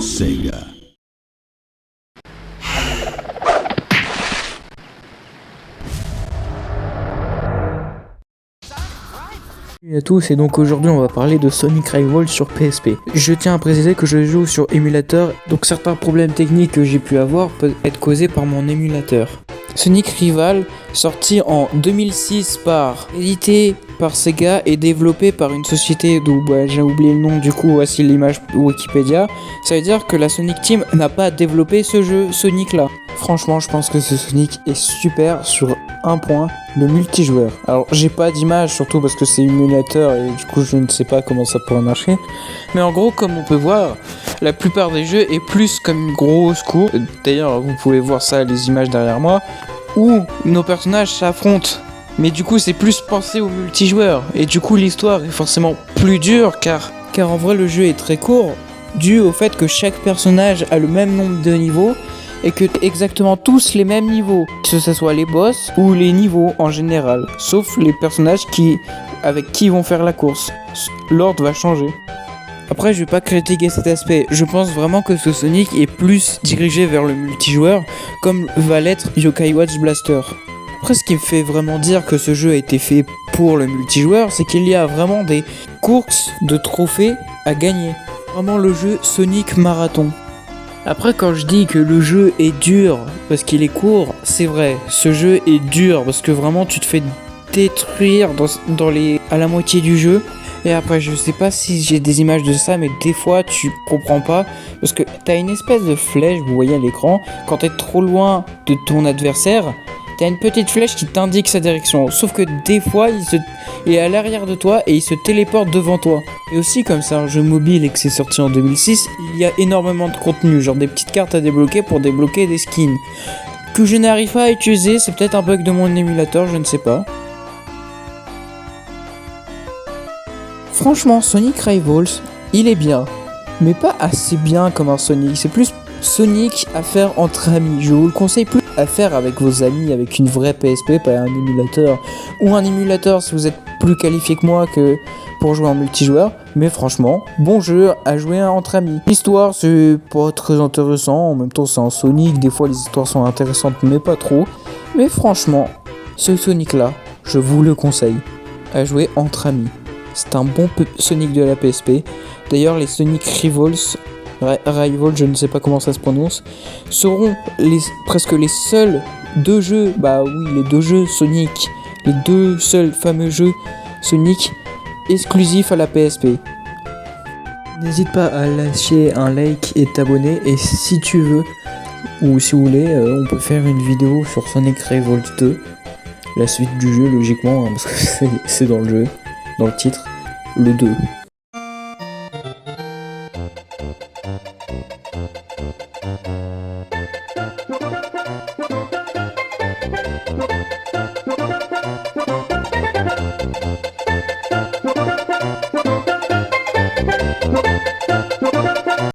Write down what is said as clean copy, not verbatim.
Sega. Salut à tous, et donc aujourd'hui on va parler de Sonic Rivals sur PSP. Je tiens à préciser que je joue sur émulateur, donc certains problèmes techniques que j'ai pu avoir peuvent être causés par mon émulateur. Sonic Rival, sorti en 2006 édité par Sega et développé par une société d'où j'ai oublié le nom, du coup voici l'image Wikipédia. Ça veut dire que la Sonic Team n'a pas développé ce jeu Sonic là. Franchement, je pense que ce Sonic est super sur un point, le multijoueur. Alors, j'ai pas d'image, surtout parce que c'est émulateur et du coup, je ne sais pas comment ça pourrait marcher. Mais en gros, comme on peut voir, la plupart des jeux est plus comme une grosse cour. D'ailleurs, vous pouvez voir ça, les images derrière moi, où nos personnages s'affrontent. Mais du coup, c'est plus pensé au multijoueur. Et du coup, l'histoire est forcément plus dure, car en vrai, le jeu est très court, dû au fait que chaque personnage a le même nombre de niveaux, et que exactement tous les mêmes niveaux, que ce soit les boss ou les niveaux en général, sauf les personnages avec qui vont faire la course. L'ordre va changer. Après, je vais pas critiquer cet aspect, je pense vraiment que ce Sonic est plus dirigé vers le multijoueur, comme va l'être Yokai Watch Blaster. Après, ce qui me fait vraiment dire que ce jeu a été fait pour le multijoueur, c'est qu'il y a vraiment des courses de trophées à gagner. Vraiment le jeu Sonic Marathon. Après, quand je dis que le jeu est dur parce qu'il est court, c'est vrai. Ce jeu est dur parce que vraiment tu te fais détruire à la moitié du jeu. Et après, je sais pas si j'ai des images de ça, mais des fois tu comprends pas parce que t'as une espèce de flèche, vous voyez à l'écran, quand t'es trop loin de ton adversaire, t'as une petite flèche qui t'indique sa direction. Sauf que des fois, il est à l'arrière de toi et il se téléporte devant toi. Et aussi, comme c'est un jeu mobile et que c'est sorti en 2006, il y a énormément de contenu, genre des petites cartes à débloquer pour débloquer des skins. Que je n'arrive pas à utiliser, c'est peut-être un bug de mon émulateur, je ne sais pas. Franchement, Sonic Rivals, il est bien, mais pas assez bien comme un Sonic. C'est plus Sonic à faire entre amis. Je vous le conseille plus à faire avec vos amis, avec une vraie PSP, pas un émulateur. Ou un émulateur si vous êtes plus qualifié que moi que pour jouer en multijoueur. Mais franchement, bon jeu à jouer entre amis. L'histoire, c'est pas très intéressant. En même temps, c'est un Sonic. Des fois, les histoires sont intéressantes, mais pas trop. Mais franchement, ce Sonic-là, je vous le conseille à jouer entre amis. C'est un bon Sonic de la PSP. D'ailleurs, les Sonic Rivals, je ne sais pas comment ça se prononce, seront presque les seuls deux jeux, les deux jeux Sonic, les deux seuls fameux jeux Sonic exclusifs à la PSP. N'hésite pas à lâcher un like et t'abonner, et si tu veux, ou si vous voulez, on peut faire une vidéo sur Sonic Rivals 2, la suite du jeu logiquement, parce que c'est dans le jeu, dans le titre, le 2.